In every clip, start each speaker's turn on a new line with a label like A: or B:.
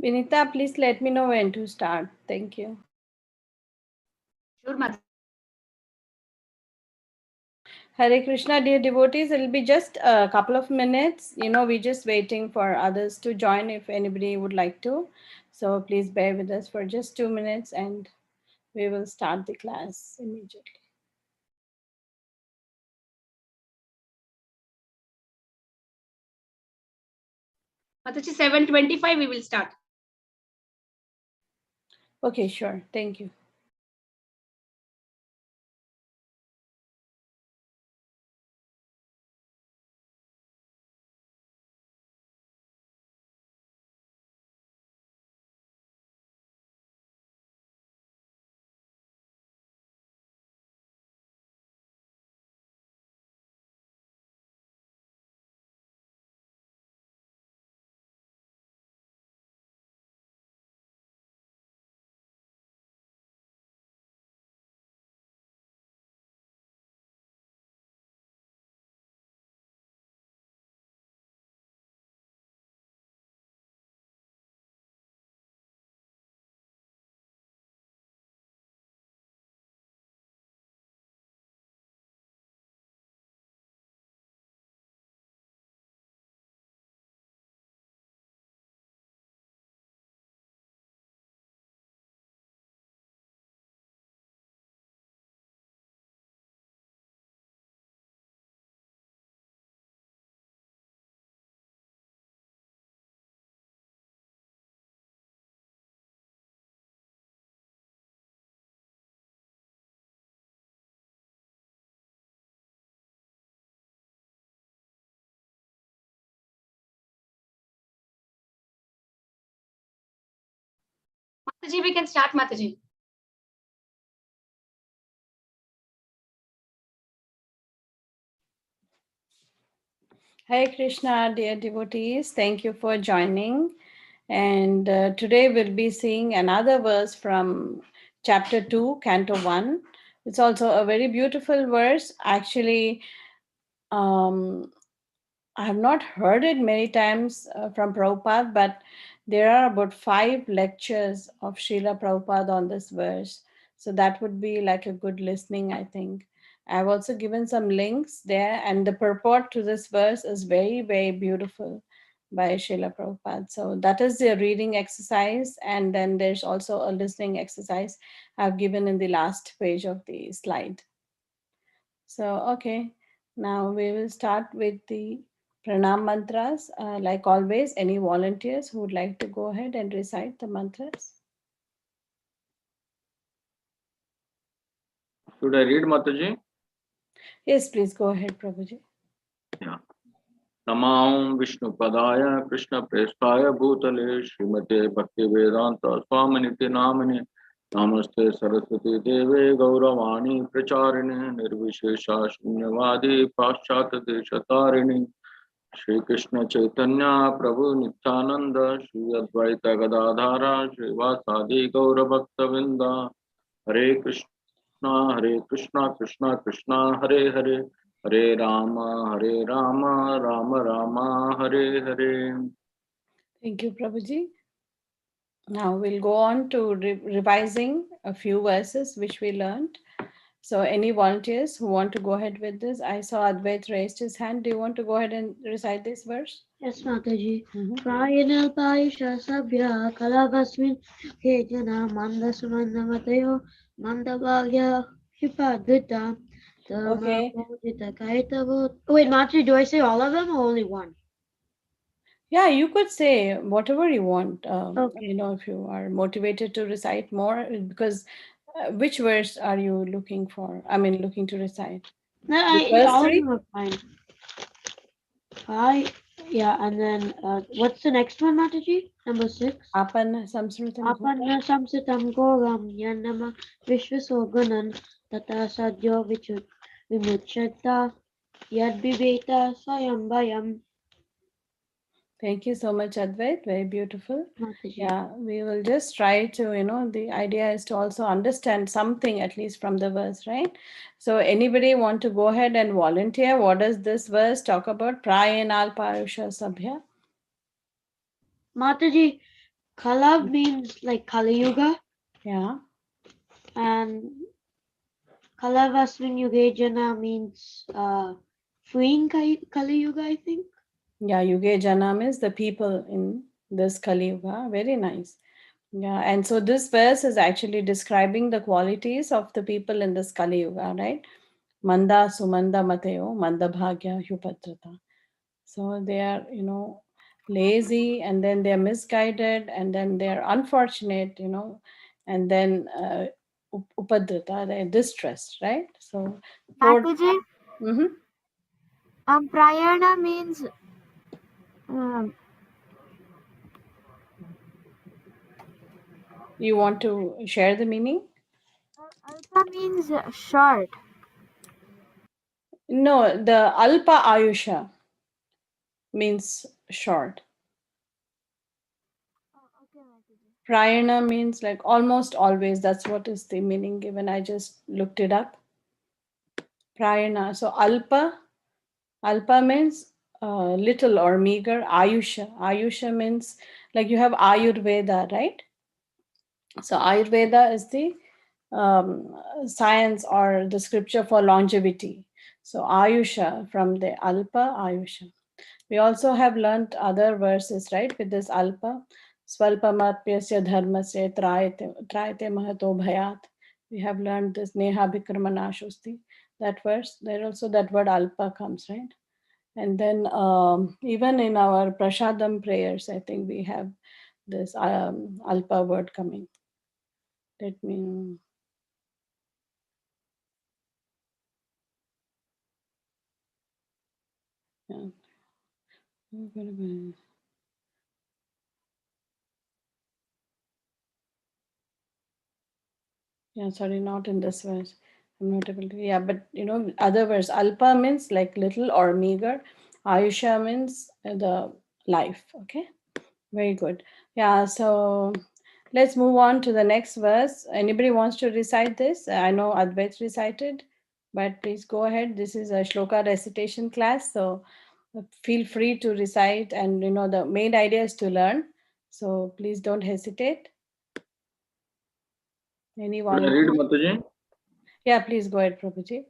A: Vinita, please let me know when to start. Thank you.
B: Sure, Mataji.
A: Hare Krishna, dear devotees. It will be just a couple of minutes. We're just waiting for others to join if anybody would like to. So please bear with us for just 2 minutes and we will start the class immediately.
B: Mataji, 7:25 we will start.
A: Okay, sure. Thank you.
B: Mataji, we can start, Mataji.
A: Hare Krishna, dear devotees. Thank you for joining. And today we'll be seeing another verse from chapter 2, canto 1. It's also a very beautiful verse. Actually, I have not heard it many times from Prabhupada, but there are about 5 lectures of Srila Prabhupada on this verse. So that would be like a good listening, I think. I've also given some links there, and the purport to this verse is very, very beautiful by Srila Prabhupada. So that is the reading exercise, and then there's also a listening exercise I've given in the last page of the slide. So, okay, now we will start with the Pranam Mantras. Like always, any volunteers who would like to go ahead and recite the mantras?
C: Should I read, Mataji?
A: Yes, please go ahead, Prabhuji.
C: Yeah. Namam Vishnu Padaya Krishna Prestaya Bhutale Srimate Bhakti Vedanta Swaminiti Namine Namaste Saraswati Deve Gauravani Pracharine Nirvishesha Shunyavadi Paschat Deshatarine Shri Krishna Chaitanya Prabhu Nityananda Shri Advaita Gadadhara Shri Vasadi Gauravakta Vinda Hare Krishna Krishna Krishna Hare Hare Hare Rama, Rama Rama, Hare Hare.
A: Thank you, Prabhuji. Now we'll go on to revising a few verses which we learned. So, any volunteers who want to go ahead with this? I saw Advait raised his hand. Do you want to go ahead and recite this verse?
D: Yes, Mataji. Prayana Paisha Sabya Kalavasmin Hejana Mandasumandamatayo Mandabhagya Hipadvita
A: Okay.
D: Wait, Mataji, do I say all of them or only one?
A: Yeah, you could say whatever you want.
D: Okay.
A: If you are motivated to recite more, because which verse are you looking for? I mean, looking to recite?
D: No,
A: The first
D: all of
A: three?
D: them are fine. Yeah, and then what's the next one, Mataji? Number 6.
A: Apanna samsrutam
D: Apanna samsitam goram yanama vishwasoganan tata sadyo vimuchata yadbiveta sayambayam.
A: Thank you so much, Advait. Very beautiful.
D: Mataji.
A: Yeah, we will just try to, the idea is to also understand something at least from the verse, right? So, anybody want to go ahead and volunteer? What does this verse talk about? Prayanal Parusha Sabhya.
D: Mataji, Kala means like Kali Yuga,
A: Yeah.
D: and Kalavasmin Yugejana means freeing Kali Yuga, I think.
A: Yeah, Yuge Jana means the people in this Kali Yuga. Very nice. Yeah, and so this verse is actually describing the qualities of the people in this Kali Yuga, right? Manda Sumanda Mateo, Manda Bhagya Hupatrata. So they are, lazy, and then they are misguided, and then they are unfortunate, and then Upadrita, they're distressed, right? So,
E: Mataji,
A: Mhm.
E: Prayana means um,
A: You want to share the meaning?
E: Alpa means short.
A: No, the Alpa Ayusha means short.
E: Okay, Mataji.
A: Prayana means like almost always. That's what is the meaning given. I just looked it up. Prayana. So Alpa means little or meager. Ayusha means like you have Ayurveda, right? So Ayurveda is the science or the scripture for longevity. So Ayusha, from the Alpa Ayusha. We also have learnt other verses, right, with this Alpa. Swalpamatpyasya dharmasya trayate mahato bhayat. We have learned this Neha Bhikramanashusti. That verse, there also that word Alpa comes, right? And then even in our Prashadam prayers, I think we have this Alpa word coming. Let me. Yeah. Yeah, sorry, not in this verse. I'm not able to. Yeah, but other verse. Alpa means like little or meager. Ayusha means the life. Okay, very good. Yeah, so let's move on to the next verse. Anybody wants to recite this? I know Advait recited, but please go ahead. This is a shloka recitation class, so feel free to recite. And the main idea is to learn. So please don't hesitate.
C: Should I
A: Anyone?
C: read, Mataji?
A: Yeah, please go ahead, Prabhuji.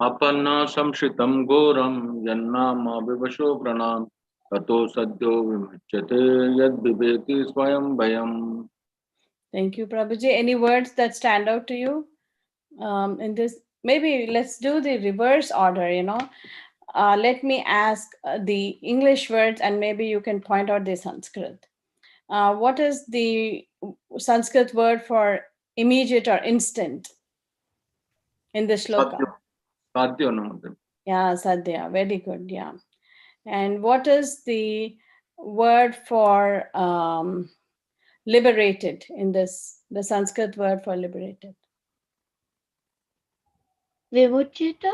C: Apanna samshritam goram yannama vivasho pranam tato sadyo vimachyate yad viveti swayam bhayam.
A: Thank you, Prabhuji. Any words that stand out to you in this? Maybe let's do the reverse order, Let me ask the English words, and maybe you can point out the Sanskrit. What is the Sanskrit word for immediate or instant in the shloka?
C: Sadyo na Mataji.
A: Yeah, Sadhya. Very good. Yeah. And what is the word for liberated in this, the Sanskrit word for liberated?
D: Vimuchita.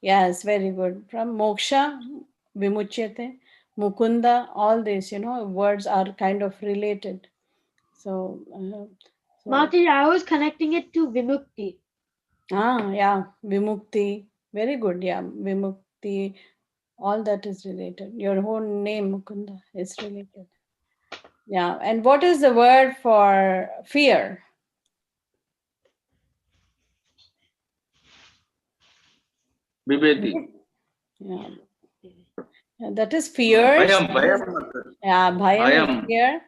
A: Yes, very good. From moksha, vimuchyate, mukunda, all these, words are kind of related. So,
D: Mataji, I was connecting it to Vimukti.
A: yeah, vimukti, very good. Yeah, vimukti, all that is related. Your whole name, Mukunda, is related. Yeah, and what is the word for fear?
C: Viveti.
A: Yeah, that is fears.
C: Bhayam, bhayam Mataji.
A: Yeah, bhayam is
C: Bhayam.
A: fear,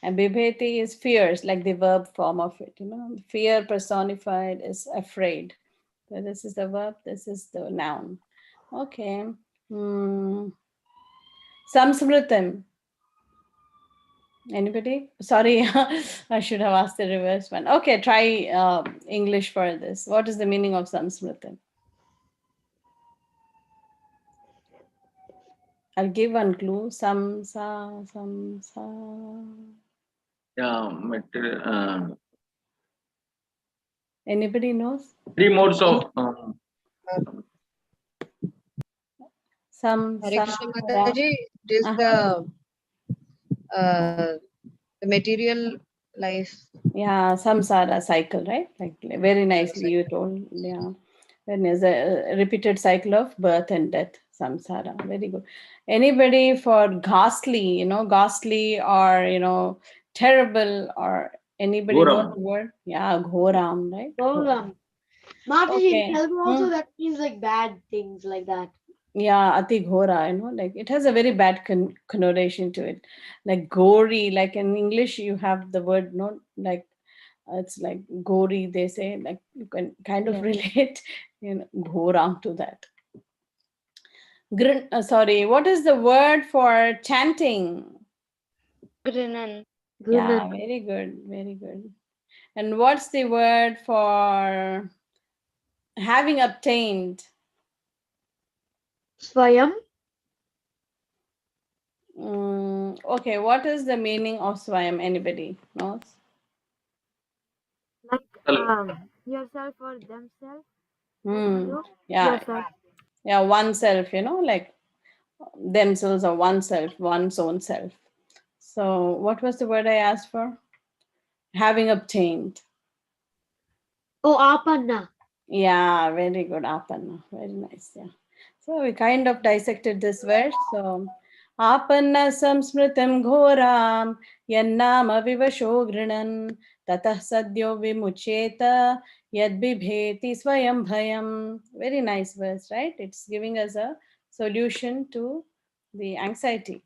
A: and bibheti is fears, like the verb form of it. Fear personified is afraid. So this is the verb. This is the noun. Okay. Samsmritam. Anybody? Sorry, I should have asked the reverse one. Okay, try English for this. What is the meaning of samsmritam? I'll give one clue. Samsa.
C: Yeah, material.
A: Anybody knows?
C: Three modes of
F: Hare Krishna
A: Samsara.
F: Mataji, it is the material life.
A: Yeah, samsara cycle, right? Like very nicely you told. Yeah, when is a repeated cycle of birth and death. Samsara, very good. Anybody for ghastly? Ghastly or terrible, or anybody know
C: Ghoram.
A: the word? Yeah, ghoram, right?
D: Ghoram. Mataji,
A: Okay.
D: in Telugu also that means like bad things like that.
A: Yeah, ati ghora, like it has a very bad connotation to it. Like gory, like in English, you have the word, no, like it's like gory, they say, like you can kind of
D: Yeah.
A: relate, ghoram to that. Sorry, what is the word for chanting?
E: Grinan.
A: Yeah,
D: Gunan.
A: very good, very good. And what's the word for having obtained?
D: Swayam.
A: Okay, what is the meaning of swayam? Anybody knows?
E: Like
C: Self.
E: yourself or themselves.
A: Hmm.
E: You
A: Yeah,
E: yourself.
A: yeah, oneself, like themselves or oneself, one's own self. So, what was the word I asked for? Having obtained.
D: Oh, Apanna.
A: Yeah, very good, Apanna. Very nice. Yeah. So we kind of dissected this verse. So, Apanna samsmritam ghoram yannama vivasho grinan tatah sadyo vimucheta yad bibheti swayam bhayam. Very nice verse, right? It's giving us a solution to the anxiety.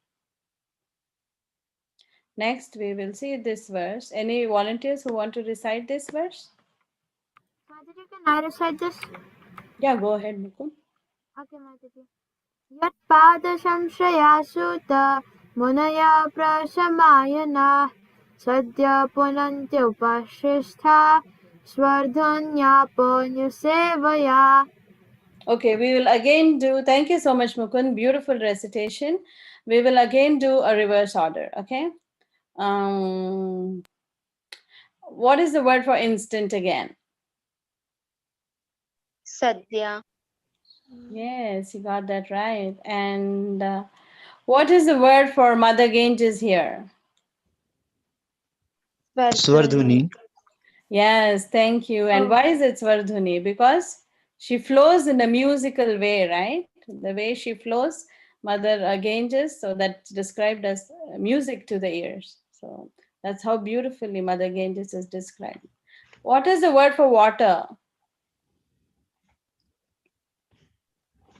A: Next, we will see this verse. Any volunteers who want to recite this verse?
E: Mataji, can I recite this?
A: Yeah, go ahead, Mukund.
E: Okay, Mataji. Yat pada samshaya sutta munaya prasamayana sadya punantyupashistha svardhunyaponyusevaya.
A: Okay, we will again do, thank you so much, Mukund. Beautiful recitation. We will again do a reverse order, okay? What is the word for instant again?
E: Sadhya.
A: Yes, you got that right. And what is the word for Mother Ganges here?
G: Swardhuni.
A: Yes, thank you. And why is it Svardhuni? Because she flows in a musical way, right? The way she flows, Mother Ganges, so that's described as music to the ears. So that's how beautifully Mother Ganges is described. What is the word for water?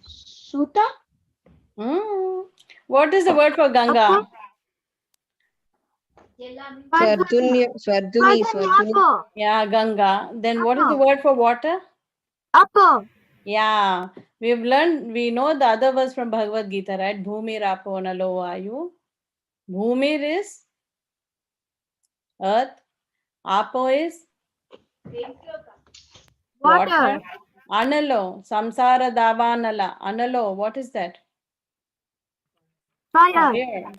D: Suta.
A: What is the word for Ganga?
F: Swardhunya, Swardhuni, Swardhuni.
E: Apo.
A: Yeah, Ganga. Then what is the word for water?
E: Apo.
A: Yeah, we know the other verse from Bhagavad Gita, right? Bhumi rapo nalo vayu. Bhumir is earth. Apo is water. Analo, samsara davanala. Analo, what is that?
E: Fire.
A: Fire.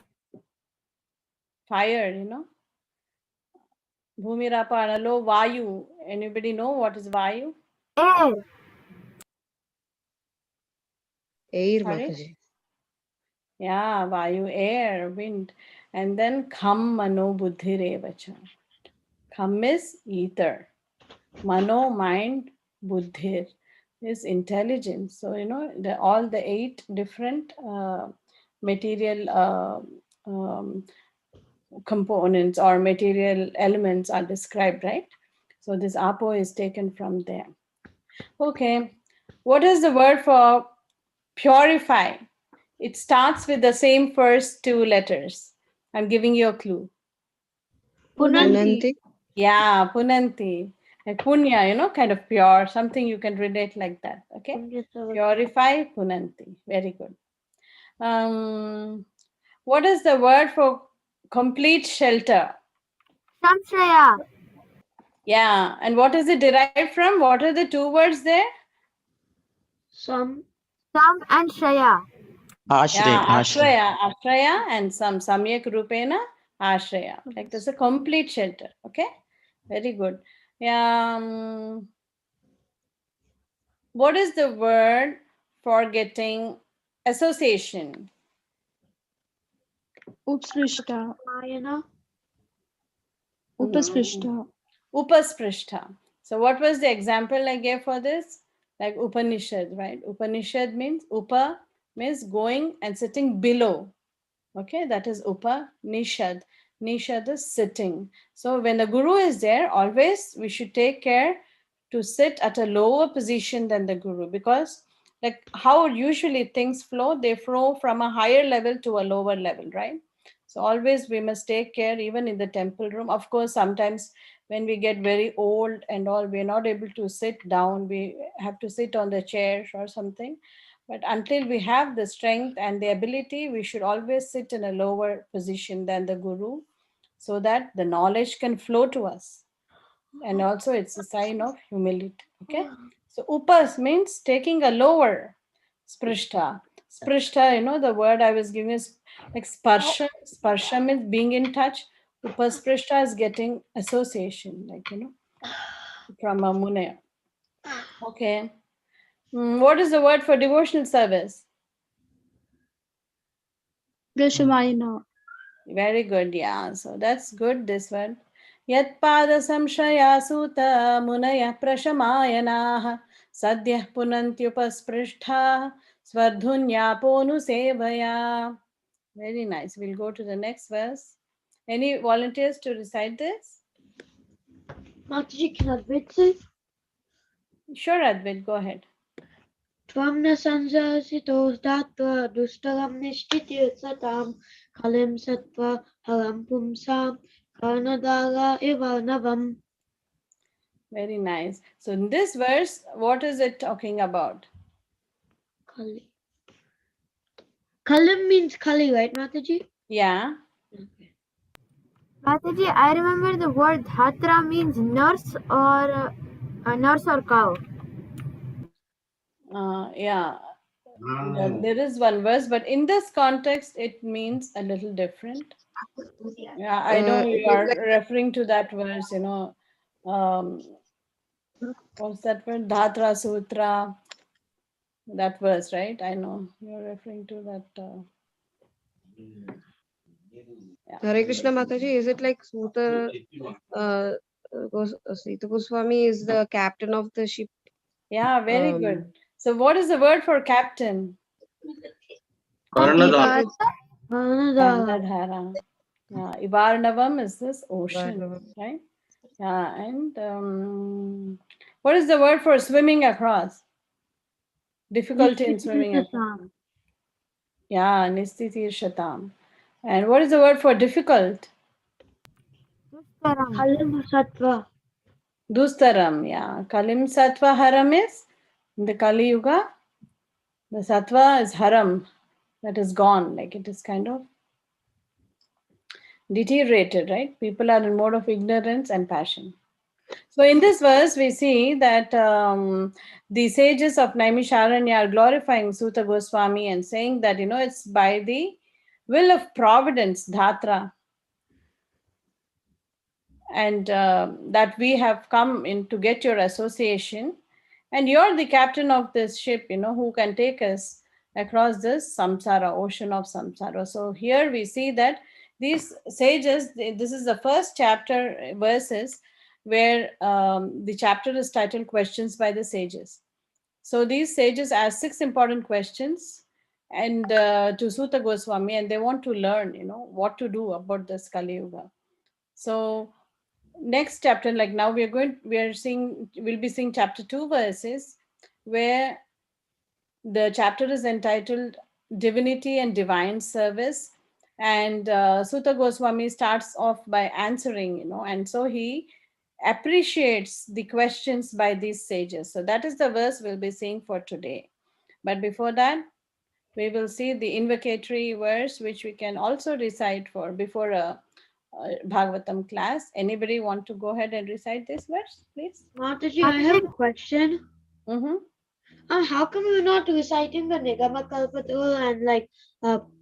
A: Fire. Bhumi rapo analo vayu. Anybody know what is vayu?
E: Air.
F: Air,
A: Sorry?
F: Mataji.
A: Yeah, vayu, air, wind. And then kham mano buddhi revacha. Kham is ether. Mano, mind, buddhir is intelligence. So, all the 8 different material components or material elements are described, right? So this apo is taken from there. Okay. What is the word for purify? It starts with the same first 2 letters. I'm giving you a clue.
F: Punanti.
A: Yeah, punanti. Like punya, kind of pure, something you can relate like that. Okay. Purify, punanti. Very good. What is the word for complete shelter?
E: Samshaya.
A: Yeah. And what is it derived from? What are the 2 words there?
D: Some.
E: Sam and Shaya.
G: Ashray.
A: Yeah,
G: Ashray.
A: ashraya and some samyak rupena ashraya. Like there's a complete shelter. Okay. Very good. Yeah. What is the word for getting association?
H: Upsprishta.
D: Mayana.
H: Upasprishta.
A: Upasprishta. So what was the example I gave for this? Like Upanishad, right? Upanishad means upa means going and sitting below. Okay, that is Upanishad. Nishad is sitting. So when the guru is there, always we should take care to sit at a lower position than the guru, because like how usually things flow, they flow from a higher level to a lower level, right? So always we must take care, even in the temple room. Of course, sometimes when we get very old and all, we're not able to sit down, we have to sit on the chair or something. But until we have the strength and the ability, we should always sit in a lower position than the guru, so that the knowledge can flow to us. And also it's a sign of humility. Okay. So upas means taking a lower. Sprishta. Sprishta, the word I was giving is like sparsha. Sparsha means being in touch. Upasprishta is getting association, like, from a munaya. Okay. What is the word for devotional service?
E: Dashamayana.
A: Very good, yeah. So that's good, this one. Yat pada samshaya suta munaya prashamayanaha sadyah punantyupasprishtha svardhunyaponu sevaya. Very nice. We'll go to the next verse. Any volunteers to recite this?
D: Mataji, can Advait say?
A: Sure, Advait, go ahead.
D: Tvam na sanjasitos datva dustaram nishtitir satam kalim satva haram pumsam karnadara ivarnavam.
A: Very nice. So in this verse, what is it talking about?
D: Kali. Kalim means Kali, right, Mataji?
A: Yeah.
E: Mataji, I remember the word dhatra means nurse or cow.
A: Yeah. There is one verse, but in this context, it means a little different. Yeah, I know
F: It
A: you
F: is
A: are
F: like
A: referring to that verse, what's that word? Dhatra Sutra, that verse, right? I know you're referring to that. Yeah.
F: Hare Krishna Mataji. Is it like Sita Goswami is the captain of the ship?
A: Yeah, very good. So, what is the word for captain?
C: Karnadhara.
D: Karnadara.
A: Gandhara. Yeah, Ivarnavam is this ocean,
F: Ivarnavam.
A: right? Yeah, and what is the word for swimming across? Difficulty in swimming across. Yeah, Nistitir Shatam. And what is the word for difficult?
E: Dustaram.
D: Kalim Satva.
A: Dustaram. Yeah. Kalim Sattva Haram is in the Kali Yuga. The Sattva is Haram, that is gone. Like it is kind of deteriorated, right? People are in mode of ignorance and passion. So in this verse, we see that the sages of Naimisharanya are glorifying Suta Goswami and saying that, it's by the will of providence, Dhatra, and that we have come in to get your association. And you're the captain of this ship, who can take us across this samsara, ocean of samsara. So here we see that these sages, this is the first chapter verses where the chapter is titled Questions by the Sages. So these sages ask 6 important questions and to Suta Goswami, and they want to learn, what to do about this Kali Yuga. So next chapter, like now we'll be seeing chapter 2 verses where the chapter is entitled Divinity and Divine Service, and Suta Goswami starts off by answering, and so he appreciates the questions by these sages. So that is the verse we'll be seeing for today. But before that, we will see the invocatory verse, which we can also recite for before a Bhagavatam class. Anybody want to go ahead and recite this verse, please?
D: Mataji, I have a question.
A: Mm-hmm.
D: How come you're not reciting the Nigama Kalpataru and like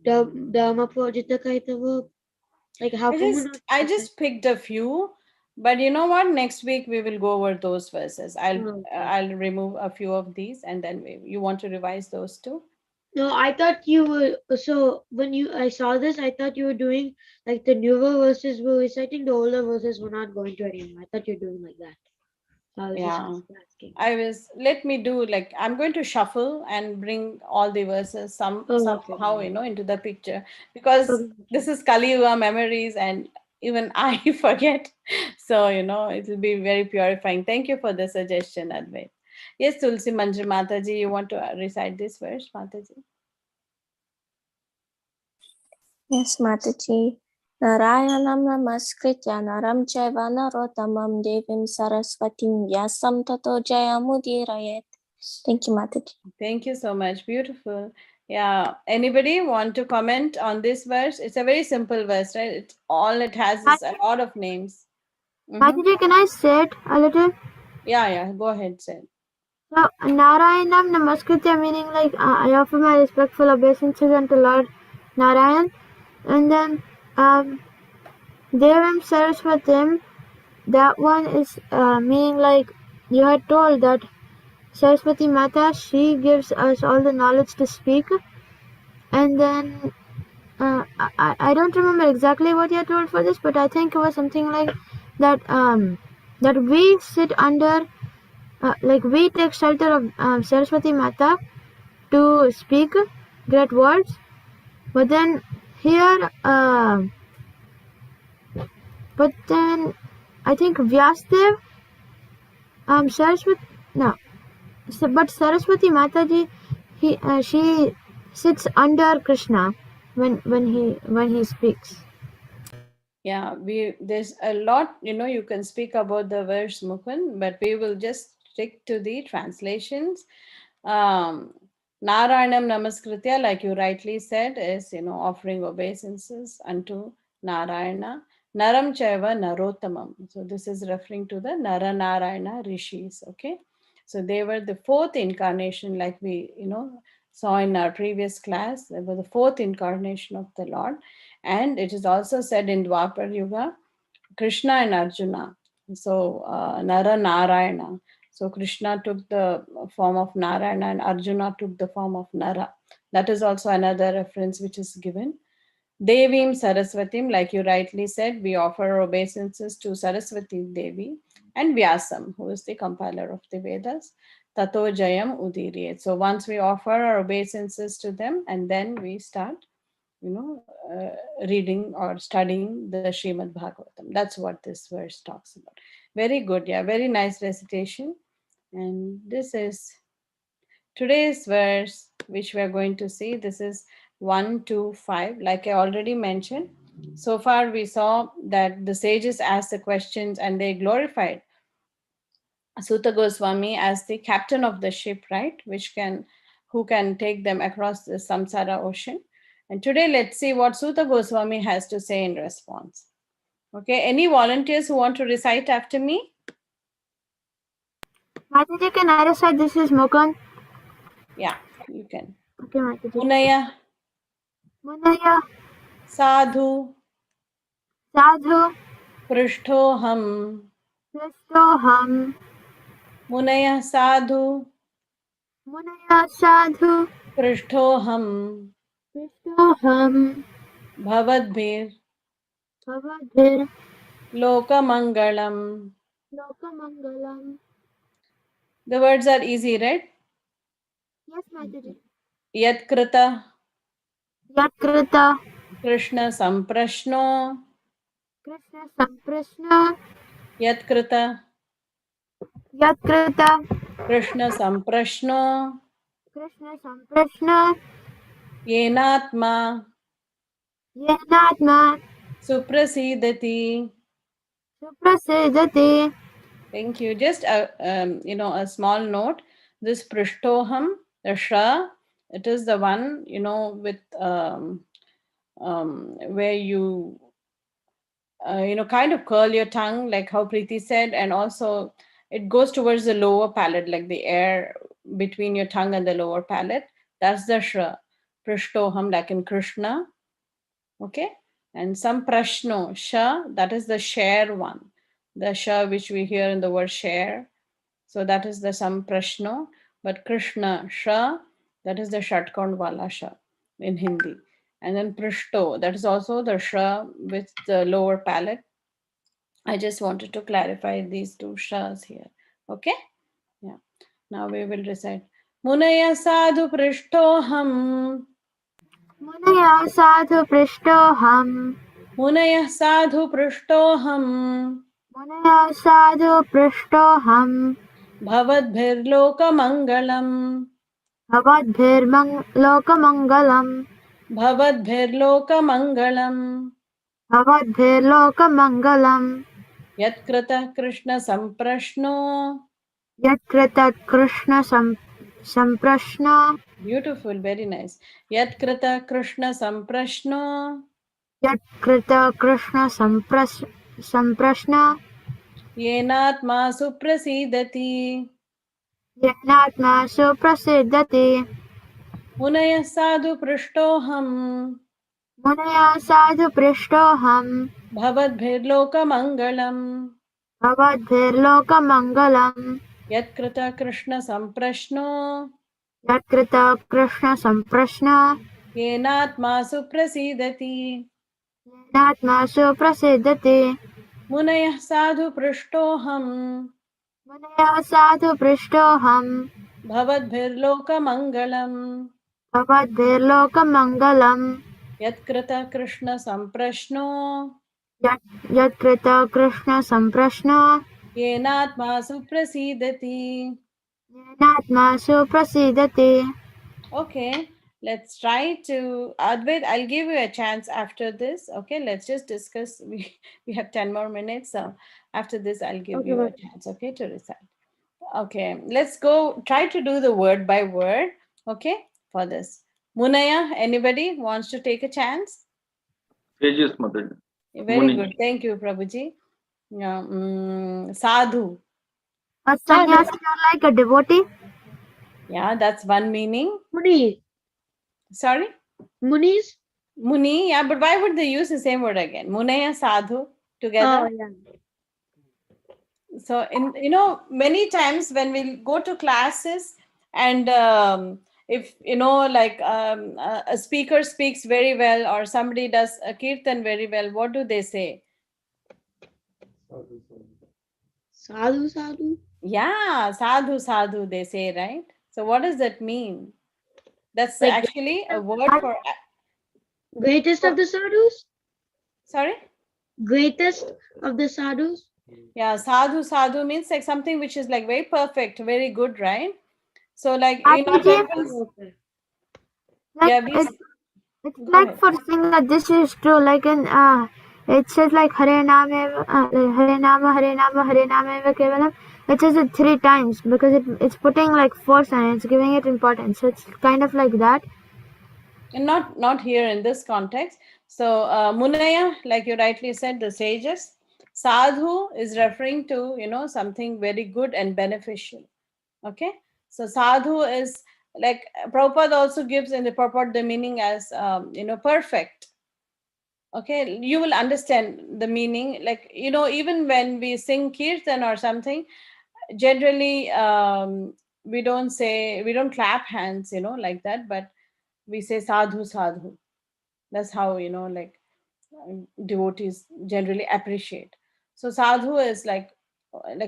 D: Dharma Projita Kaitavu? Like how come we're not
A: I just picked a few, but you know what? Next week we will go over those verses. I'll remove a few of these, and then you want to revise those too?
D: No, I thought you were so when I saw this, I thought you were doing like the newer verses were reciting, the older verses were not going to anymore. I thought you were doing like that. So I was just asking.
A: Let me do, like, I'm going to shuffle and bring all the verses somehow, into the picture, because this is Kali Yuga memories, and even I forget. So, it will be very purifying. Thank you for the suggestion, Advait. Yes, Tulsi Manjri Mataji, you want to recite this verse, Mataji?
H: Yes, Mataji. Narayanam namaskritya naram chaiva narottamam devim saraswatim vyasam tato jayamudirayet. Thank you, Mataji.
A: Thank you so much. Beautiful. Yeah. Anybody want to comment on this verse? It's a very simple verse, right? It has is a lot of names.
E: Mataji, can I say it a little?
A: Yeah. Go ahead, Sid.
E: So, Narayanam Namaskritya, meaning like I offer my respectful obeisances unto Lord Narayan. And then Devam Saraswatim, that one is meaning like you had told that Saraswati Mata, she gives us all the knowledge to speak. And then I don't remember exactly what you had told for this, but I think it was something like that that we sit under, like we take shelter of Saraswati Mata to speak great words. But then here, but then I think Vyasdev, Saraswati, no, but Saraswati Mataji, she sits under Krishna when he speaks.
A: Yeah, there's a lot, you can speak about the verse, Mukund, but we will just stick to the translations. Narayanam Namaskritya, like you rightly said, is, offering obeisances unto Narayana. Naram Chaiva Narottamam. So this is referring to the Nara Narayana Rishis, okay? So they were the fourth incarnation, like we, saw in our previous class. They were the fourth incarnation of the Lord. And it is also said in Dwapar Yuga, Krishna and Arjuna. So Nara Narayana. So Krishna took the form of Narayana and Arjuna took the form of Nara. That is also another reference which is given. Devim Saraswatim, like you rightly said, we offer obeisances to Saraswati Devi and Vyasam, who is the compiler of the Vedas. Tato Jayam Udiriyat. So once we offer our obeisances to them, and then we start, reading or studying the Srimad Bhagavatam. That's what this verse talks about. Very good. Yeah, very nice recitation. And this is today's verse, which we are going to see. This is 1, 2, 5. Like I already mentioned, so far we saw that the sages asked the questions and they glorified Sutta Goswami as the captain of the ship, right? Who can take them across the samsara ocean. And today, let's see what Sutta Goswami has to say in response. Okay, any volunteers who want to recite after me?
E: Mataji, can I recite? This is Mukund.
A: Yeah, you can.
E: Okay, Mataji.
A: Munaya,
E: Munaya,
A: Sadhu,
E: Sadhu,
A: Prishtoham.
E: Prishtoham.
A: Munaya, Sadhu,
E: Munaya, Sadhu,
A: Prishtoham.
E: Prishtoham.
A: Bhavadbhir,
E: Bhavadhir,
A: Lokamangalam.
E: Lokamangalam.
A: The words are easy, right?
E: Yes, Mataji.
A: Yatkrita,
E: Yatkrita,
A: Krishna Samprashno.
E: Krishna Samprashna,
A: Yatkrita,
E: Yatkrita,
A: Krishna Samprashno.
E: Krishna Samprashna,
A: Yenatma,
E: Yenatma,
A: Suprasidati.
E: Suprasidati.
A: Thank you. Just a small note. This Prishtoham, the Shra, it is the one, with where you kind of curl your tongue, like how Preeti said, and also it goes towards the lower palate, like the air between your tongue and the lower palate. That's the Shra. Prishtoham, like in Krishna. Okay. And some Prashno, Sha, that is the share one. The Sha which we hear in the word share. So that is the some Prashno. But Krishna, Sha, that is the Shatkaund Wala Sha in Hindi. And then Prishto, that is also the Sha with the lower palate. I just wanted to clarify these two Shas here. Okay? Yeah. Now we will recite. Munaya sadhu prishtoham.
E: Munaya sadhu prishtoham.
A: मुनयः साधु पृष्टोऽहम्
E: मुनयः साधु पृष्टोऽहम्
A: भवद्भिर्लोकमङ्गलम्
E: भवद्भिर्लोकमङ्गलम्
A: भवद्भिर्लोकमङ्गलम्
E: भवद्भिर्लोकमङ्गलम्
A: यत्कृतः कृष्णसम्प्रश्नो
E: यत्कृतः कृष्ण सम्प्रश्न
A: ब्यूटिफुल वेरी नाइस यत्कृतः कृष्णसम्प्रश्नो
E: यत्कृतः कृष्ण सम्प्रश्न
A: येनात्मा सुप्रसीदति
E: येनात्मा सुप्रसिद्धति
A: मुनयः साधु पृष्टोऽहम्
E: मुनया साधु पृष्टोऽहम्
A: भवद्भिर्लोकमङ्गलम्
E: भवद्भिर्लोकमङ्गलम्
A: यत्कृतः कृष्णसम्प्रश्नो
E: यत्कृतः कृष्ण सम्प्रश्न
A: येनात्मा सुप्रसीदति
E: येनात्मा सुप्रसिद्धति
A: मुनयः साधु पृष्टोऽहम्
E: मुनया साधु पृष्टोऽहम्
A: भवद्भिर्लोकमङ्गलम्
E: भवद्भिर्लोकमङ्गलम्
A: यत्कृतः कृष्णसम्प्रश्नो
E: यत्कृतः कृष्ण सम्प्रश्न
A: येनात्मा सुप्रसीदति
E: येनात्मा सुप्रसिद्धति
A: Okay, let's try to Advait. I'll give you a chance after this. Okay, let's just discuss. We have 10 more minutes. So after this, I'll give
D: Okay,
A: you a
D: ma'am.
A: chance. Okay, to recite. Okay, let's go. Try to do the word by word. Okay, for this. Munaya, anybody wants to take a chance?
C: Sages Mataji.
A: Very
C: Muni.
A: good. Thank you, Prabhuji. Yeah, sadhu.
E: A sannyasi are like a devotee.
A: Yeah, that's one meaning.
D: Muni.
A: Sorry?
D: Munis?
A: Muni, yeah, but why would they use the same word again? Munaya sadhu together.
D: Oh, yeah.
A: So, many times when we go to classes and if, like a speaker speaks very well or somebody does a kirtan very well, what do they say?
D: Sadhu, sadhu.
A: Yeah, sadhu, sadhu, they say, right? So, what does that mean? That's
D: Like
A: actually a word for,
D: greatest of the sadhus?
A: sorry?
D: Greatest of the sadhus?
A: Yeah, sadhu, sadhu means like something which is like very perfect, very good, right? So, like in our
E: Mataji,
A: temples,
D: Okay.
E: like
A: yeah,
E: it's
A: go
E: like
A: ahead.
E: for saying that this is true. Like in it says like Hare Nama, Hare Nama, Hare Nama, Hare Nama Kevalam. It says it 3 times because it's putting like force on it. It's giving it importance. So it's kind of like that.
A: And not here in this context. So Munaya, like you rightly said, the sages. Sadhu is referring to something very good and beneficial. Okay, so sadhu is like Prabhupada also gives in the purport the meaning as perfect. Okay, you will understand the meaning. Like even when we sing kirtan or something, generally we don't clap hands, like that, but we say sadhu sadhu. That's how like devotees generally appreciate. So sadhu is like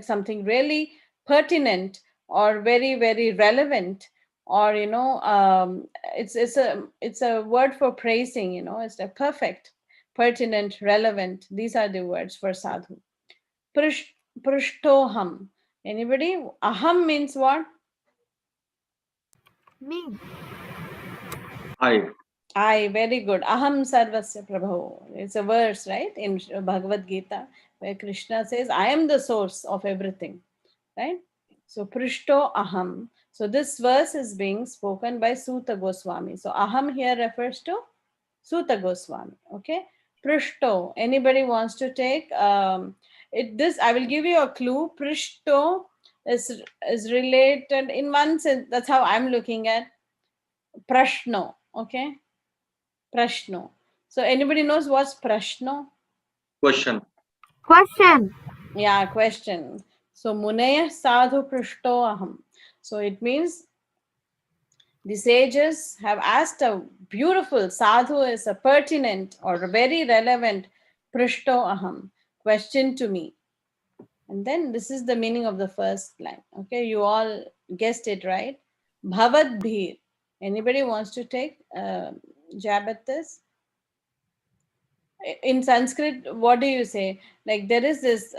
A: something really pertinent or very very relevant, or it's a word for praising. It's like perfect, pertinent, relevant. These are the words for sadhu. Prish, prishtoham. Anybody? Aham means what?
E: Me.
C: I.
A: I, very good. Aham sarvasya prabhu. It's a verse, right? In Bhagavad Gita, where Krishna says, I am the source of everything, right? So, Prishto Aham. So, this verse is being spoken by Sukha Goswami. So, Aham here refers to Sukha Goswami. Okay. Prishto. Anybody wants to take this? I will give you a clue. Prishto is related in one sense. That's how I'm looking at Prashno. Okay. Prashno. So anybody knows what's prashno?
C: Question.
E: Question.
A: Yeah, question. So Munaya sadhu prashto aham. So it means the sages have asked a beautiful, sadhu is a pertinent or a very relevant prashto aham question to me. And then this is the meaning of the first line. Okay, you all guessed it, right? Bhavad bhir. Anybody wants to take jab at this? In Sanskrit, what do you say? Like there is this,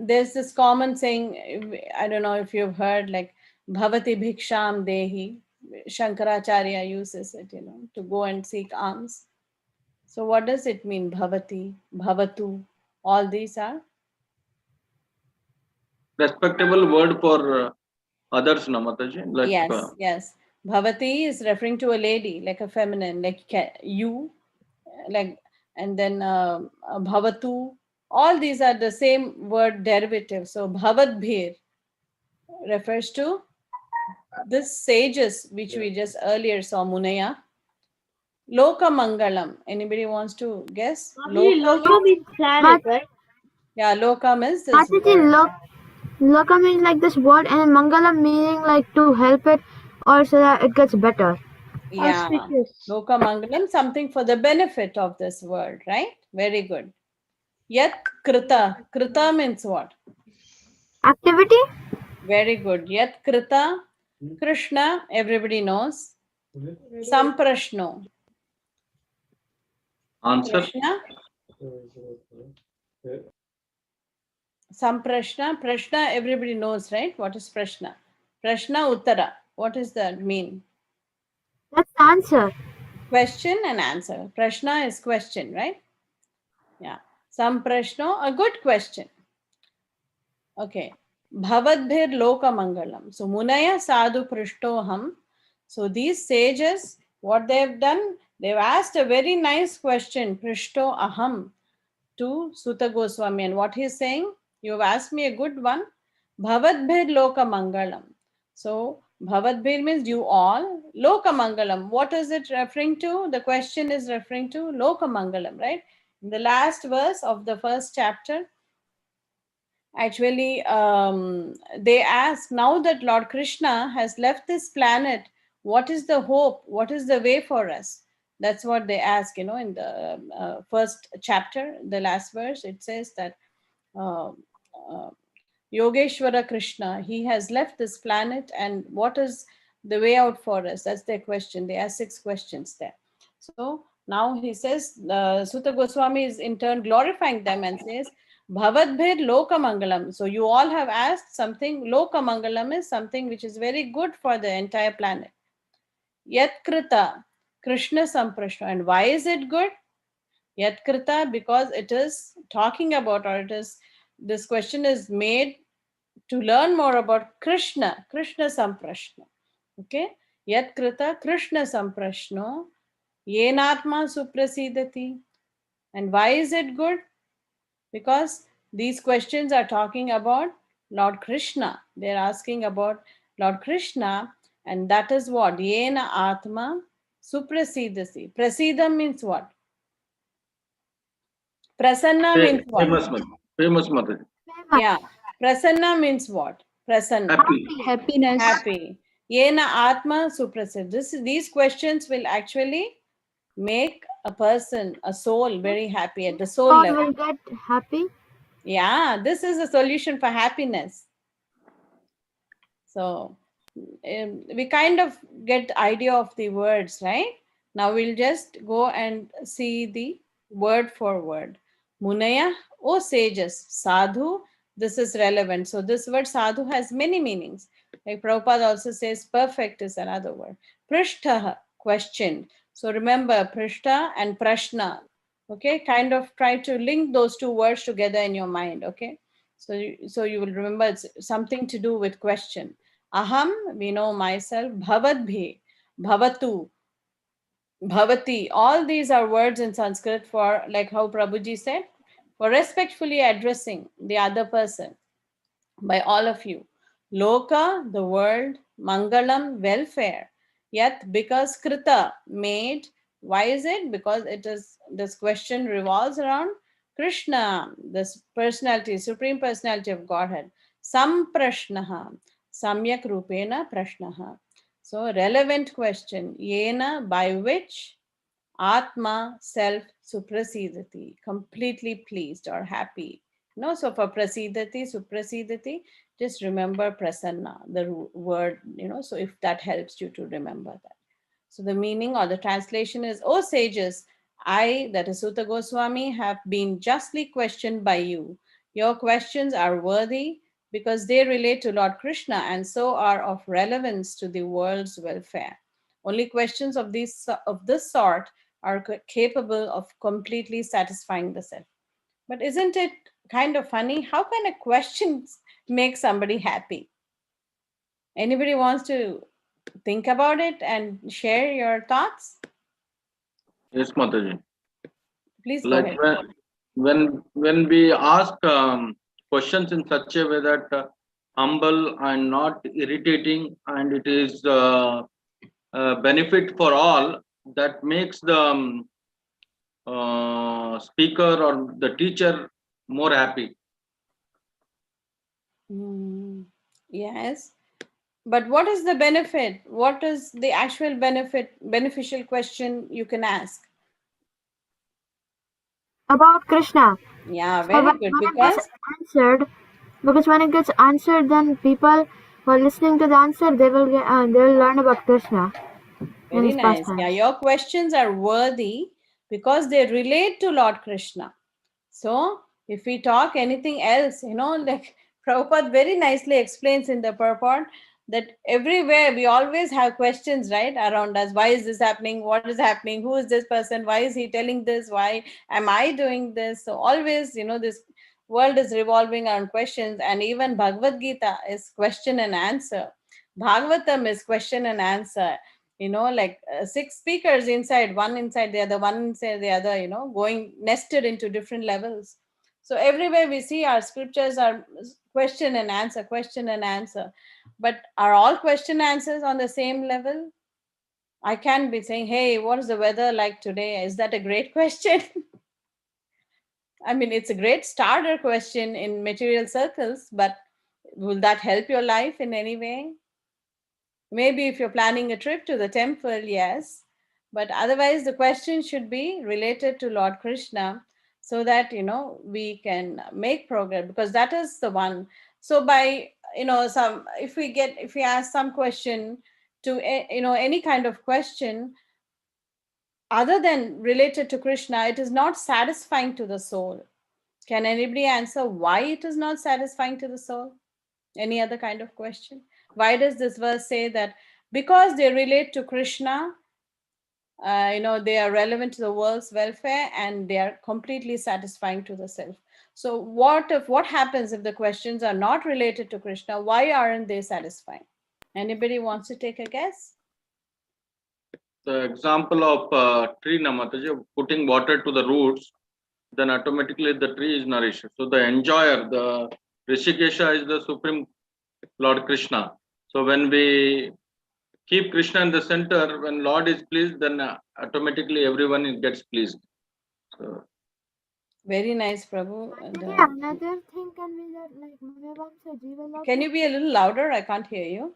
A: there's this common saying, I don't know if you've heard, like Bhavati Bhiksham Dehi. Shankaracharya uses it, to go and seek alms. So what does it mean? Bhavati, Bhavatu, all these are?
C: Respectable word for others, na Mataji? Like,
A: Yes. Bhavati is referring to a lady, like a feminine, like you, like, and then Bhavatu. All these are the same word derivative. So Bhavadbhir refers to this sages, which we just earlier saw, Munaya. Loka Mangalam. Anybody wants to guess?
D: Loka means planet, right?
A: Yeah, Lokam is this
E: Mataji,
A: word.
E: Loka means like this word, and Mangalam meaning like to help it or so that it gets better.
A: Yeah,
D: Auspicious.
A: Loka Mangalam, something for the benefit of this world, right? Very good. Yat Krita. Krita means what?
E: Activity?
A: Very good. Yat Krita. Krishna, everybody knows. Samprashno.
C: answer.
A: Krishna. Samprashna. Prashna, everybody knows, right? What is Prashna? Prashna Uttara. What does that mean?
E: That's the answer.
A: Question and answer. Prashna is question, right? Yeah. Samprashno, a good question. Okay. Bhavadbhir Loka Mangalam. So Munaya Sadhu Prishtoham. So these sages, what they have done, they've asked a very nice question, Prishto Aham, to Sutta Goswami. And what he's saying, you've asked me a good one. Bhavadbhir Loka Mangalam. So Bhavadbhir means you all. Loka Mangalam. What is it referring to? The question is referring to Loka Mangalam, right? In the last verse of the first chapter, actually, they ask, now that Lord Krishna has left this planet, what is the hope? What is the way for us? That's what they ask, in the first chapter, the last verse, it says that uh, uh, Yogeshwara Krishna, he has left this planet, and what is the way out for us? That's their question. They ask 6 questions there. So now he says, Sutta Goswami is in turn glorifying them and says, Bhavadbhir Loka Mangalam. So you all have asked something. Loka Mangalam is something which is very good for the entire planet. Yatkrita, Krishna Samprashna. And why is it good? Yatkrita, because it is talking about, or this question is made to learn more about Krishna Samprashna. Okay? Yat Krita Krishna Samprashno Yenatma Suprasidati. And why is it good? Because these questions are talking about Lord Krishna. They're asking about Lord Krishna, and that is what? Yena Atma Suprasidasi. Prasidam means what? Prasanna means what?
C: Famous Mataji.
A: Yeah. Prasanna means what? Prasanna.
C: Happy.
H: Happiness.
A: Happy. Yena Atma Suprasid. These questions will actually make a person, a soul, very happy at the soul
E: God
A: level.
E: will get happy.
A: Yeah, this is a solution for happiness. So we kind of get idea of the words, right? Now we'll just go and see the word for word. Munaya, O sages, sadhu, this is relevant. So this word sadhu has many meanings. Like Prabhupada also says perfect is another word. Prishtaha, question. So remember Prishta and Prashna. Okay, kind of try to link those 2 words together in your mind. Okay, so you will remember it's something to do with question. Aham, we know myself. Bhavadbhi, Bhavatu, Bhavati. All these are words in Sanskrit for, like how Prabhuji said, for respectfully addressing the other person by all of you. Loka, the world. Mangalam, welfare. Yet, because Krita, made. Why is it? Because this question revolves around Krishna, this personality, supreme personality of Godhead. Samprashnaha, samyak rupena prashnaha. So, relevant question. Yena, by which Atma, self, suprasidati, completely pleased or happy. So for prasidati, suprasidati, just remember prasanna, the word, so if that helps you to remember that. So the meaning or the translation is, O sages, I, that is Sutta Goswami, have been justly questioned by you. Your questions are worthy because they relate to Lord Krishna and so are of relevance to the world's welfare. Only questions of this sort are capable of completely satisfying the self. But isn't it kind of funny? How can a question make somebody happy? Anybody wants to think about it and share your thoughts?
C: Yes, Mataji.
A: Please go
C: Like
A: ahead.
C: when we ask questions in such a way that humble and not irritating, and it is benefit for all, that makes the speaker or the teacher more happy.
A: Yes. But what is the benefit? What is the actual beneficial question you can ask?
E: About Krishna.
A: Yeah,
E: So
A: very
E: when
A: good.
E: it gets
A: Because
E: answered, because when it gets answered, then people who are listening to the answer, they will learn about Krishna in
A: very
E: his
A: nice.
E: pastime.
A: Yeah, your questions are worthy because they relate to Lord Krishna. So if we talk anything else, like Prabhupada very nicely explains in the purport that everywhere we always have questions, right, around us. Why is this happening? What is happening? Who is this person? Why is he telling this? Why am I doing this? So always, this world is revolving around questions, and even Bhagavad Gita is question and answer. Bhagavatam is question and answer. Like six speakers inside, one inside the other, one inside the other, going nested into different levels. So everywhere we see our scriptures are question and answer, question and answer. But are all question answers on the same level? I can't be saying, hey, what is the weather like today? Is that a great question? I mean, it's a great starter question in material circles, but will that help your life in any way? Maybe if you're planning a trip to the temple, yes. But otherwise, the question should be related to Lord Krishna so that, we can make progress, because that is the one. So by, if we ask some question to, any kind of question other than related to Krishna, it is not satisfying to the soul. Can anybody answer why it is not satisfying to the soul? Any other kind of question? Why does this verse say that because they relate to Krishna, they are relevant to the world's welfare and they are completely satisfying to the self? So what happens if the questions are not related to Krishna? Why aren't they satisfying? Anybody wants to take a guess?
C: The example of tree, Namataji, putting water to the roots, then automatically the tree is nourished. So the enjoyer, the Rishikesha is the Supreme Lord Krishna. So when we keep Krishna in the center, when Lord is pleased, then automatically everyone gets pleased. So,
A: Very nice, Prabhu.
E: Another thing can be that, like, Mame Vamsa Jiva Loka.
A: Can you be a little louder? I can't hear you.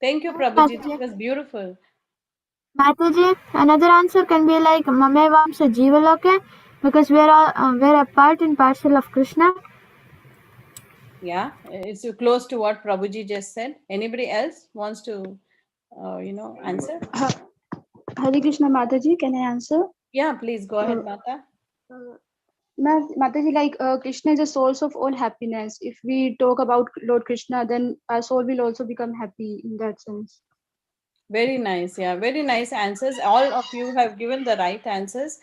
A: Thank you,
E: Yes,
A: Prabhuji.
E: Mataji.
A: That was beautiful.
E: Mataji, another answer can be like Mame Vamsa Jiva Loka, because we're a part and parcel of Krishna.
A: Yeah, it's close to what Prabhuji just said. Anybody else wants to, answer?
I: Hare Krishna Mataji, can I answer?
A: Yeah, please go ahead, Mata.
I: Mataji, like Krishna is the source of all happiness. If we talk about Lord Krishna, then our soul will also become happy in that sense.
A: Very nice. Yeah, very nice answers. All of you have given the right answers.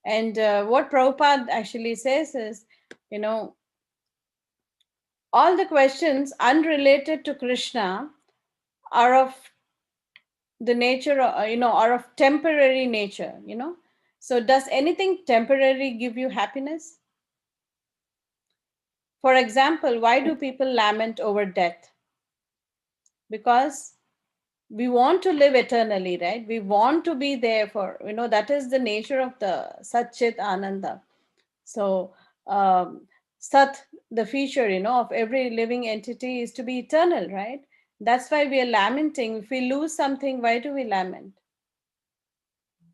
A: And what Prabhupada actually says is, all the questions unrelated to Krishna are of the nature, are of temporary nature, So does anything temporary give you happiness? For example, why do people lament over death? Because we want to live eternally, right? We want to be there for, that is the nature of the Satchit Ananda. So, Sat, the feature, of every living entity is to be eternal, right? That's why we are lamenting. If we lose something, why do we lament?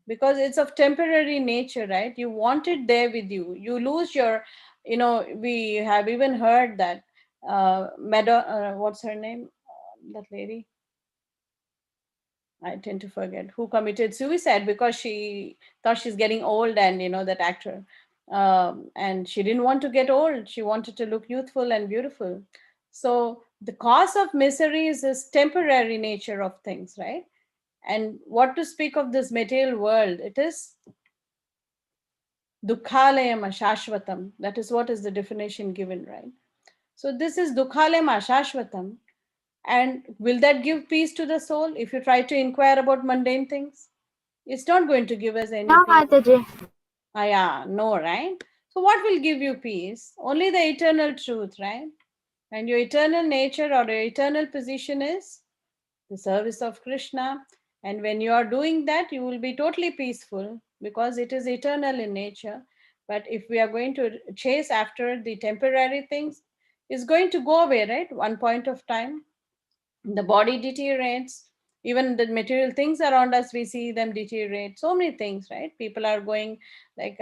A: Because it's of temporary nature, right? You want it there with you. You lose your, we have even heard that what's her name? That lady? I tend to forget who committed suicide because she thought she's getting old, and that actor, and she didn't want to get old. She wanted to look youthful and beautiful. So the cause of misery is this temporary nature of things, right? And what to speak of this material world? It is dukhalayam ashashvatam. That is what is the definition given, right? So this is dukhalayam ashashvatam. And will that give peace to the soul if you try to inquire about mundane things? It's not going to give us any
E: No,
A: peace.
E: Mataji.
A: Yeah, no, right? So what will give you peace? Only the eternal truth, right? And your eternal nature or your eternal position is the service of Krishna. And when you are doing that, you will be totally peaceful because it is eternal in nature. But if we are going to chase after the temporary things, it's going to go away, right? One point of time, the body deteriorates. Even the material things around us, we see them deteriorate. So many things, right? People are going like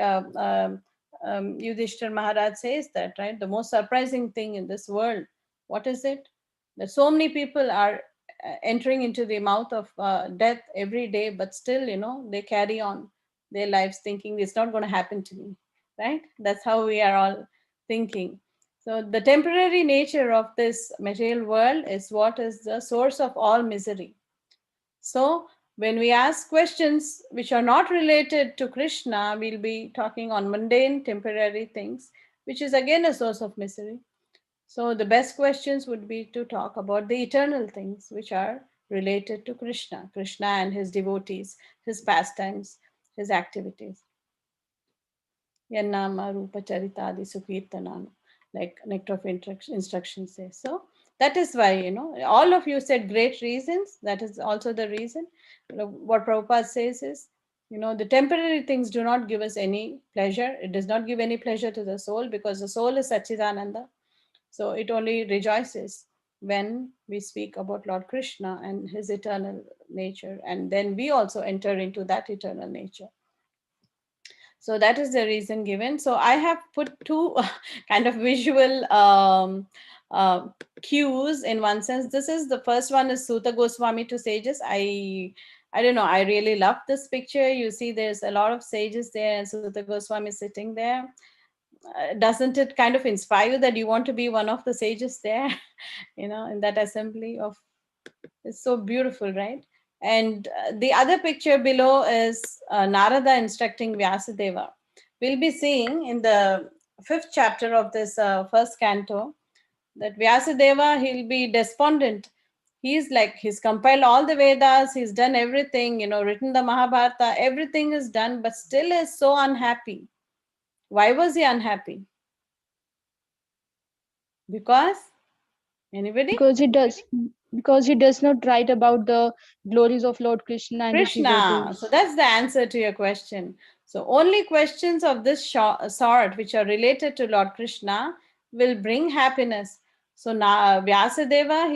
A: Yudhishthir Maharaj says that, right? The most surprising thing in this world, what is it? That so many people are entering into the mouth of death every day, but still, they carry on their lives thinking it's not going to happen to me, right? That's how we are all thinking. So the temporary nature of this material world is what is the source of all misery. So when we ask questions which are not related to Krishna, we'll be talking on mundane, temporary things, which is again a source of misery. So the best questions would be to talk about the eternal things which are related to Krishna, Krishna and his devotees, his pastimes, his activities. Yannama Rupa Charitadi Sukirtanam, like Nectar of Instruction says. So that is why, all of you said great reasons. That is also the reason. What Prabhupada says is, the temporary things do not give us any pleasure. It does not give any pleasure to the soul because the soul is Satchidananda. So it only rejoices when we speak about Lord Krishna and his eternal nature. And then we also enter into that eternal nature. So that is the reason given. So I have put two kind of visual cues in one sense. This is the first one is Suta Goswami to sages. I don't know, I really love this picture. You see there's a lot of sages there and Suta Goswami sitting there. Doesn't it kind of inspire you that you want to be one of the sages there, in that assembly of, it's so beautiful, right? And the other picture below is Narada instructing Vyasadeva. We'll be seeing in the 5th chapter of this first canto that Vyasadeva, he'll be despondent. He's compiled all the Vedas, he's done everything, written the Mahabharata, everything is done, but still is so unhappy. Why was he unhappy? Because, anybody?
I: Because he does not write about the glories of Lord Krishna and his
A: Krishna.
I: devotees.
A: So that's the answer to your question. So only questions of this sort which are related to Lord Krishna will bring happiness. So now Vyasadeva,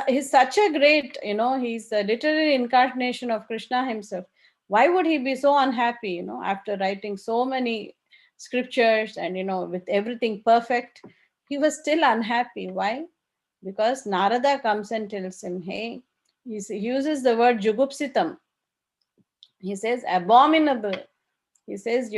A: he's such a great, he's a literary incarnation of Krishna himself. Why would he be so unhappy, after writing so many scriptures and, with everything perfect, he was still unhappy. Why? Because Narada comes and tells him, hey, he uses the word jugupsitam. He says abominable. He says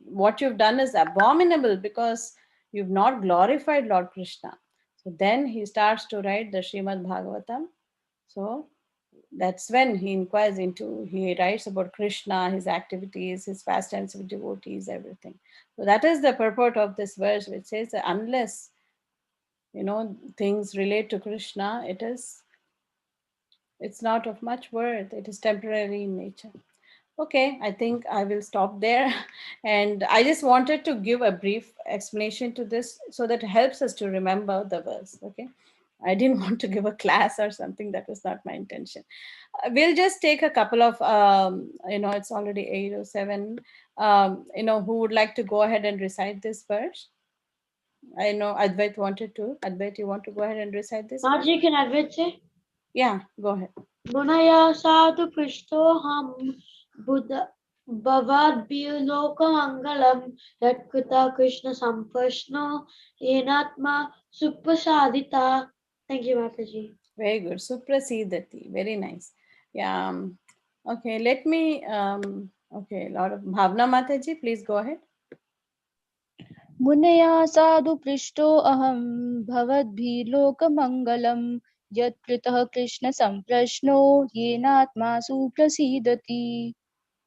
A: what you've done is abominable because you've not glorified Lord Krishna. So then he starts to write the Srimad Bhagavatam. So that's when he writes about Krishna, his activities, his pastimes with devotees, everything. So that is the purport of this verse, which says that unless things relate to Krishna, it's not of much worth. It is temporary in nature. Okay, I think I will stop there. And I just wanted to give a brief explanation to this so that it helps us to remember the verse. Okay, I didn't want to give a class or something. That was not my intention. We'll just take a couple of, it's already 8:07. Who would like to go ahead and recite this verse? I know Advait wanted to. Advait, you want to go ahead and recite this?
D: Mataji, can Advait say?
A: Yeah, go ahead.
D: Gunaya sadhu prishtoham buddha bhavad bilokamangalam yatkata Krishna sampashno enatma supasadita. Thank you, Mataji.
A: Very good. Suprasidati. Very nice. Yeah. Okay. Let me. Okay. A lot of Bhavna Mataji. Please go ahead.
J: मुनया साधु पृष्टो अहम भवद्भिर्लोकमङ्गलं यत्कृतः Krishna संप्रश्नो येनात्मा सुप्रसीदति.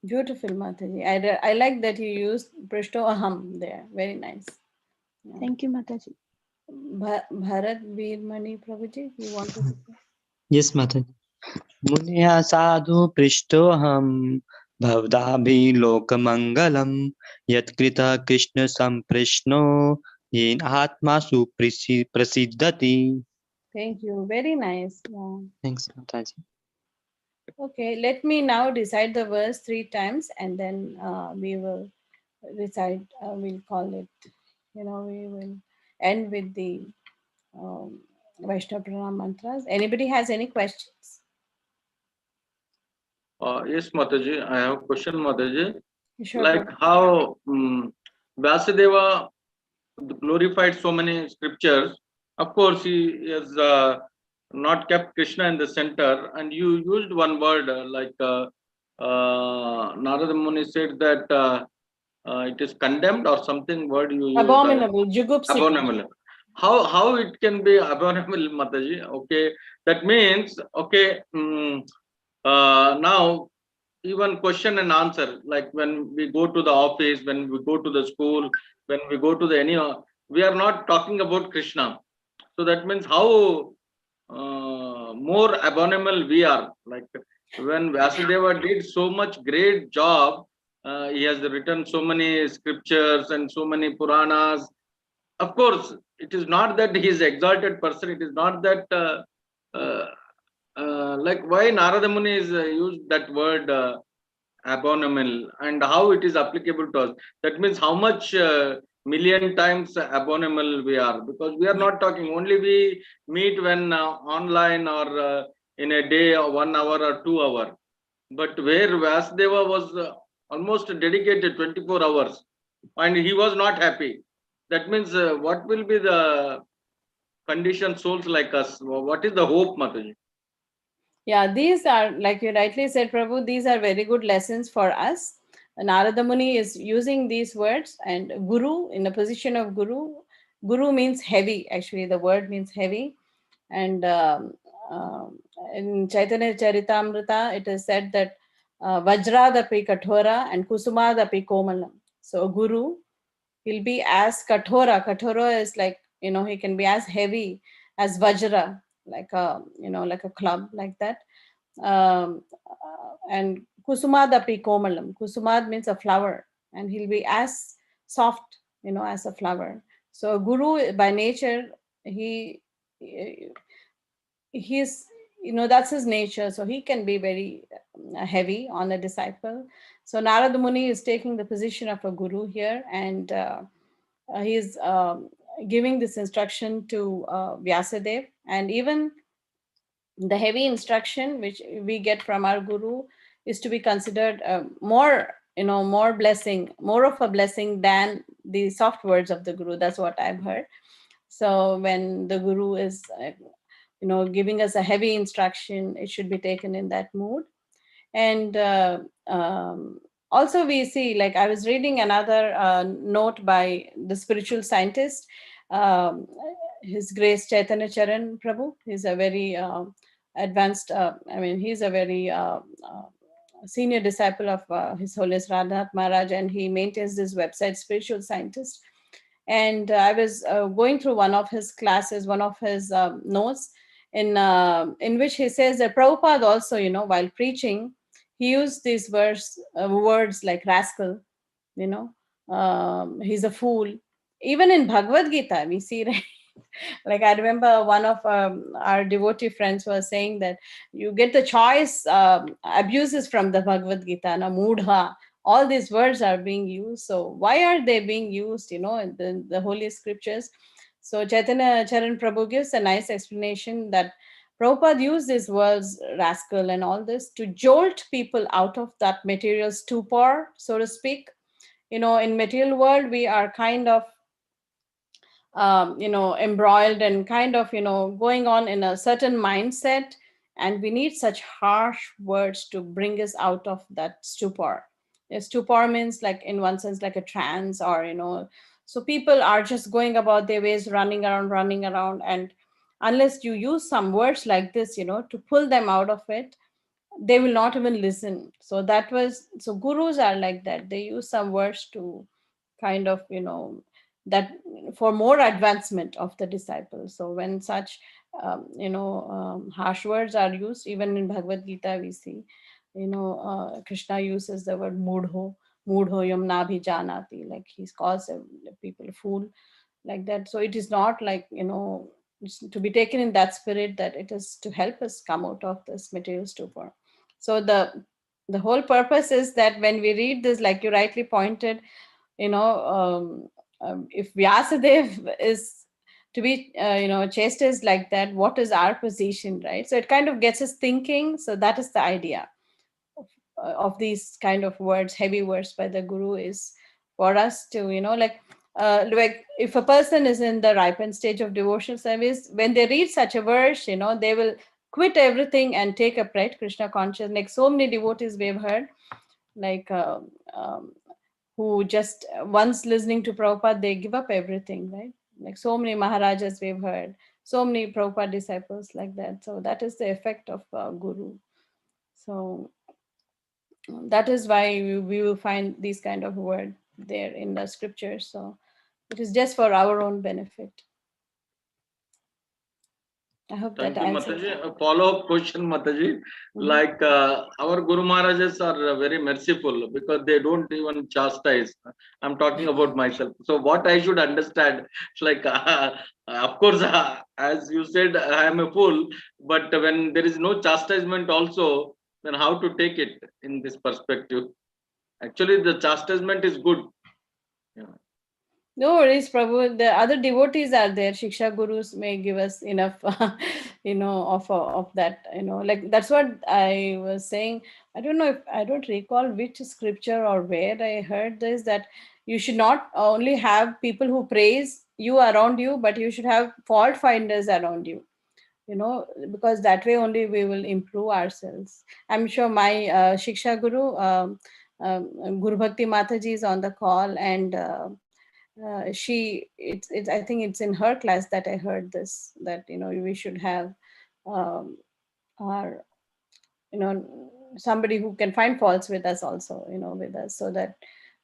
A: Beautiful, Mataji. I like that you used Prishto Aham there. Very nice. Yeah.
J: Thank you, Mataji.
A: Bharat Veermani Prabhuji, you want to say?
G: Yes, Mataji. Munya sadhu prishtoham bhavdabhilokamangalam yatkrita Krishna samprishno yen atma prasiddhati.
A: Thank you. Very nice. Yeah.
G: Thanks, Mataji.
A: Okay, let me now recite the verse 3 times and then we will recite, we'll call it, we will end with the Vaishnava Pranam Mantras. Anybody has any questions?
C: Yes, Mataji, I have a question, Mataji.
A: Sure,
C: Like how Vyasadeva glorified so many scriptures. Of course, he has not kept Krishna in the center, and you used one word Narada Muni said that it is condemned or something word you used.
A: Abominable, jugupsita.
C: Abominable. How it can be abominable, Mataji? Okay, that means okay. Now even question and answer, like when we go to the office, when we go to the school, when we go to the we are not talking about Krishna. So that means how more abominable we are. Like when Vasudeva did so much great job, he has written so many scriptures and so many Puranas. Of course, it is not that he is exalted person. It is not that like why Narada Muni is used that word abominable, and how it is applicable to us. That means how much million times abominable we are, because we are not talking only, we meet when online or in a day or 1 hour or 2 hour, but where Vasudeva was almost dedicated 24 hours and he was not happy. That means what will be the conditioned souls like us? What is the hope, Mataji?
A: Yeah, these are, like you rightly said, Prabhu, these are very good lessons for us. Narada Muni is using these words, and Guru, in the position of Guru, Guru means heavy, actually, the word means heavy. And in Chaitanya Charitamrita, it is said that Vajradapi Kathora and Kusumadapi Komalam. So, Guru will be as Kathora. Kathora is like, he can be as heavy as Vajra, like like a club, like that. And Kusumadapi Komalam. Kusumad means a flower, and he'll be as soft, as a flower. So Guru by nature, he's that's his nature, so he can be very heavy on a disciple. So Narada Muni is taking the position of a guru here, and he's giving this instruction to Vyasadeva. And even the heavy instruction which we get from our guru is to be considered more blessing, more of a blessing than the soft words of the guru. That's what I've heard. So when the guru is giving us a heavy instruction, it should be taken in that mood. And also we see, like I was reading another note by the spiritual scientist, His Grace Chaitanya Charan Prabhu. He's a very advanced, he's a very senior disciple of His Holiness Radhanath Maharaj, and he maintains this website, Spiritual Scientist. And I was going through one of his classes, one of his notes, in which he says that Prabhupada also, while preaching, he used these words like rascal, he's a fool. Even in Bhagavad Gita, we see, right? Like I remember one of our devotee friends was saying that you get the choice abuses from the Bhagavad Gita, mudha. All these words are being used. So why are they being used, in the holy scriptures? So Chaitanya Charan Prabhu gives a nice explanation that Prabhupada used these words, rascal and all this, to jolt people out of that material stupor, so to speak. In material world, we are kind of embroiled and kind of, going on in a certain mindset. And we need such harsh words to bring us out of that stupor. Stupor means, like, in one sense, like a trance, or, so people are just going about their ways, running around. And unless you use some words like this, to pull them out of it, they will not even listen. So gurus are like that. They use some words to kind of, that for more advancement of the disciple. So when such harsh words are used, even in Bhagavad Gita we see, Krishna uses the word mudho yam nabhi janati, like he calls people fool, like that. So it is not like, it's to be taken in that spirit, that it is to help us come out of this material stupor. So the whole purpose is that when we read this, like you rightly pointed, if Vyasadev is to be chastised like that, what is our position, right? So it kind of gets us thinking. So that is the idea of these kind of words, heavy words by the guru, is for us to, like if a person is in the ripened stage of devotional service, when they read such a verse, they will quit everything and take up, right, Krishna conscious. Like so many devotees we've heard, like who just once listening to Prabhupada, they give up everything, right? Like so many Maharajas we've heard, so many Prabhupada disciples like that. So that is the effect of Guru. So that is why we will find these kind of word there in the scriptures. So it is just for our own benefit. I hope
C: Thank
A: that
C: you,
A: answers.
C: Mataji. A follow-up question, Mataji. Like our Guru Maharajas are very merciful because they don't even chastise. I'm talking about myself. So what I should understand, it's like, of course, as you said, I am a fool. But when there is no chastisement also, then how to take it in this perspective? Actually, the chastisement is good. Yeah.
A: No worries, Prabhu. The other devotees are there. Shiksha gurus may give us enough, of that. Like that's what I was saying. I don't know if I don't recall which scripture or where I heard this, that you should not only have people who praise you around you, but you should have fault finders around you. Because that way only we will improve ourselves. I'm sure my Shiksha Guru, Guru Bhakti Mataji is on the call, and it's I think it's in her class that I heard this, that we should have our somebody who can find faults with us also, with us, so that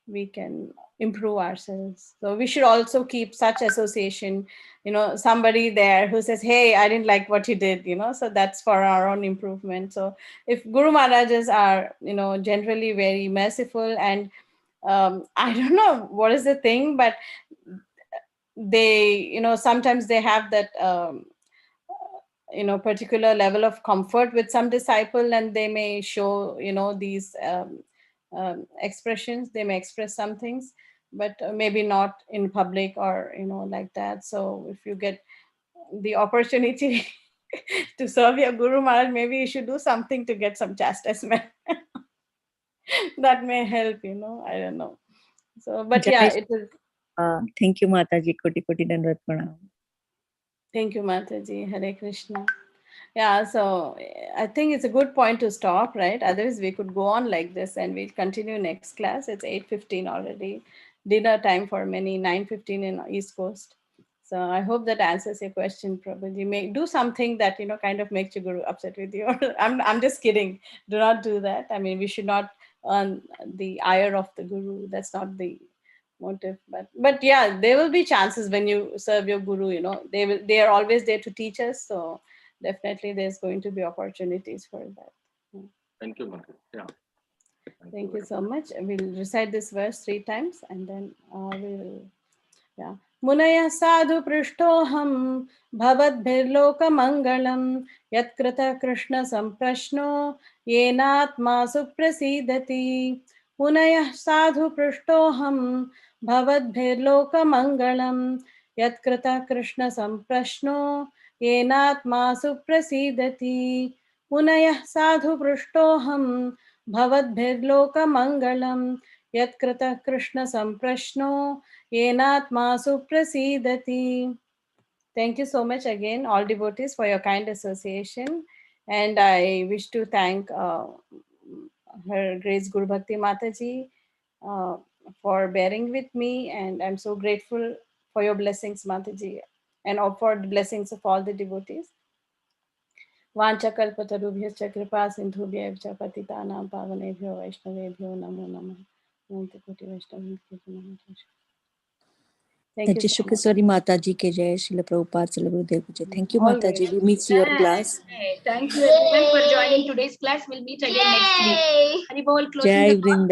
A: we can improve ourselves. So we should also keep such association, somebody there who says, hey, I didn't like what you did, so that's for our own improvement. So if Guru Maharajas are generally very merciful, and I don't know what is the thing, but they sometimes they have that particular level of comfort with some disciple, and they may show these expressions. They may express some things, but maybe not in public, or like that. So if you get the opportunity to serve your Guru Maharaj, maybe you should do something to get some chastisement. That may help, I don't know. So but yeah, it is.
K: Thank you, Mataji. Koti koti dandavat pranam.
A: Thank you, Mataji. Hare Krishna. Yeah, so I think it's a good point to stop, right? Otherwise, we could go on like this, and we'll continue next class. It's 8:15 already. Dinner time for many, 9:15 in East Coast. So I hope that answers your question, Prabhuji. May do something that, kind of makes your guru upset with you. I'm just kidding. Do not do that. I mean, we should not earn the ire of the guru. That's not the motive. But yeah, there will be chances when you serve your guru, they are always there to teach us. So definitely there's going to be opportunities for that.
C: Thank you, Mataji. Yeah.
A: Thank you so much. We'll recite this verse 3 times, and then we will. Yeah. Munaya sadhu prishtoham bhavadbhirlokamangalam yatkrita Krishna samprashno yenatma suprasidati. Munaya sadhu prishtoham bhavadbhirlokamangalam yatkrita Krishna samprashno yenatma suprasidati. Munaya sadhu prishtoham bhavadbhirlokamangalam yatkrita Krishna samprashno yenatma suprasidati. Thank you so much again, all devotees, for your kind association. And I wish to thank Her Grace Guru Bhakti Mataji for bearing with me. And I'm so grateful for your blessings, Mataji, and for the blessings of all the devotees. वाञ्छकल्पतरुभ्यश्च कृपा सिन्धुभ्यश्च पतितानां पावनेभ्यो वैष्णवेभ्यो नमो नमः। अनन्तकोटि वैष्णवेभ्यो नमो नमः। Thank you
K: Jai
A: so
K: Sukha
A: much.
K: Sagari Mataji ke Jai, Srila Prabhupada Srila Gurudev ki Jai. Thank you,
A: Always.
K: Mataji. We miss your class.
B: Thank you everyone for joining today's class. We'll meet again next week. Hari Bol, closing
K: Jai
B: the call.
K: Vrinda.